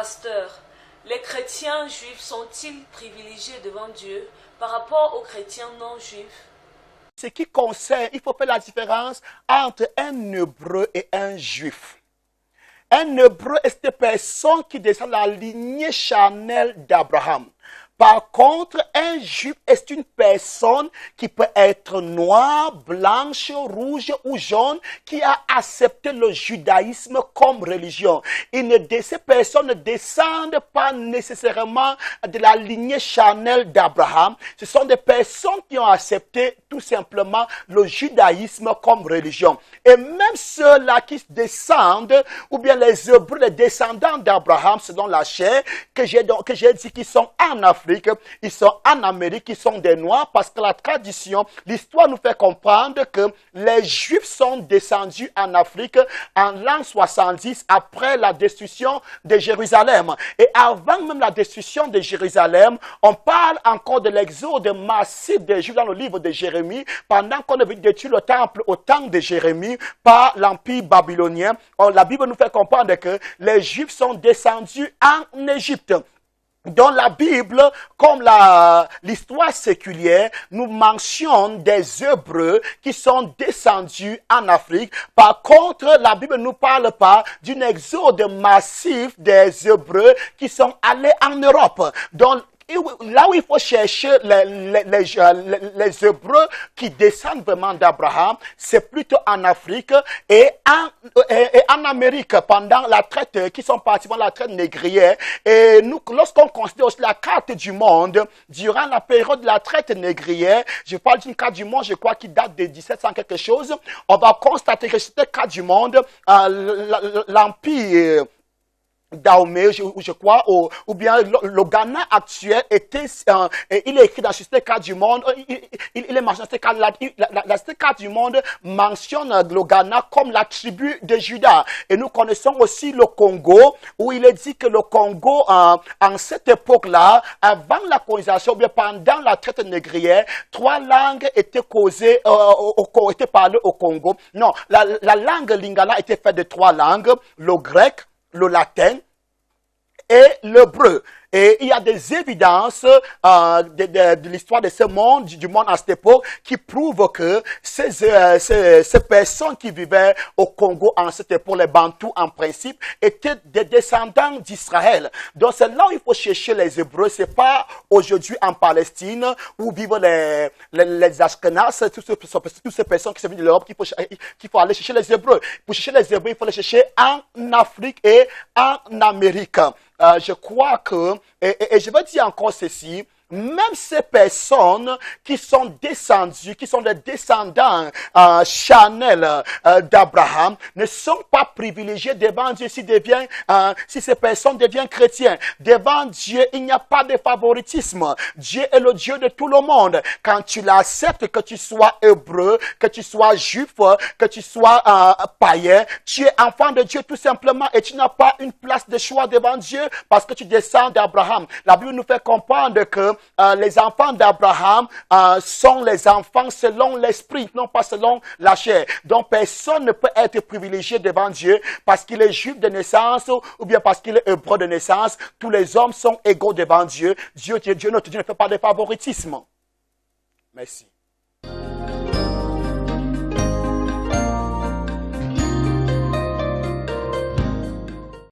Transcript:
pasteur, les chrétiens juifs sont-ils privilégiés devant Dieu par rapport aux chrétiens non juifs? Ce qui concerne, il faut faire la différence entre un hébreu et un juif. Un hébreu est cette personne qui descend de la lignée charnelle d'Abraham. Par contre, un juif est une personne qui peut être noire, blanche, rouge ou jaune, qui a accepté le judaïsme comme religion. Ces personnes ne descendent pas nécessairement de la lignée charnelle d'Abraham. Ce sont des personnes qui ont accepté tout simplement le judaïsme comme religion. Et même ceux-là qui descendent, ou bien les Hébreux, les descendants d'Abraham, selon la chair, que j'ai dit qu'ils sont en Afrique, ils sont en Amérique, ils sont des Noirs, parce que la tradition, l'histoire nous fait comprendre que les Juifs sont descendus en Afrique en l'an 70 après la destruction de Jérusalem. Et avant même la destruction de Jérusalem, on parle encore de l'exode massif des Juifs dans le livre de Jérémie, pendant qu'on avait détruit le temple au temps de Jérémie par l'Empire babylonien. La Bible nous fait comprendre que les Juifs sont descendus en Égypte. Dans la Bible, comme l'histoire séculière, nous mentionnons des Hébreux qui sont descendus en Afrique. Par contre, la Bible ne nous parle pas d'un exode massif des Hébreux qui sont allés en Europe. Donc, là où il faut chercher les Hébreux qui descendent vraiment d'Abraham, c'est plutôt en Afrique et en Amérique, pendant la traite, qui sont partis pendant la traite négrière. Et nous, lorsqu'on considère aussi la carte du monde, durant la période de la traite négrière, je parle d'une carte du monde, je crois, qui date de 1700 quelque chose, on va constater que cette carte du monde, l'Empire Dahomey, je crois, ou bien le Ghana actuel était, il est écrit dans cette carte du monde, il est mentionné cette carte, cette carte du monde mentionne le Ghana comme la tribu de Juda. Et nous connaissons aussi le Congo, où il est dit que le Congo, en cette époque-là, avant la colonisation, ou bien pendant la traite négrière, 3 langues étaient causées, étaient parlées au Congo. Non, la langue lingala était faite de 3 langues, le grec, le latin et l'hébreu. Et il y a des évidences de l'histoire de ce monde, du monde à cette époque, qui prouvent que ces personnes qui vivaient au Congo en cette époque, les Bantous en principe, étaient des descendants d'Israël. Donc c'est là où il faut chercher les Hébreux. C'est pas aujourd'hui en Palestine où vivent les Ashkénazes, toutes ces personnes qui sont venues de l'Europe, qu'il faut aller chercher les Hébreux. Pour chercher les Hébreux, il faut les chercher en Afrique et en Amérique. Je crois que, et je veux dire encore ceci, même ces personnes qui sont descendues, qui sont des descendants charnels d'Abraham, ne sont pas privilégiés devant Dieu si ces personnes deviennent chrétiens. Devant Dieu, il n'y a pas de favoritisme. Dieu est le Dieu de tout le monde. Quand tu l'acceptes, que tu sois hébreu, que tu sois juif, que tu sois païen, tu es enfant de Dieu tout simplement et tu n'as pas une place de choix devant Dieu parce que tu descends d'Abraham. La Bible nous fait comprendre que les enfants d'Abraham sont les enfants selon l'esprit, non pas selon la chair. Donc personne ne peut être privilégié devant Dieu parce qu'il est juif de naissance ou bien parce qu'il est hébreu de naissance. Tous les hommes sont égaux devant Dieu. Dieu, notre Dieu ne fait pas de favoritisme. Merci.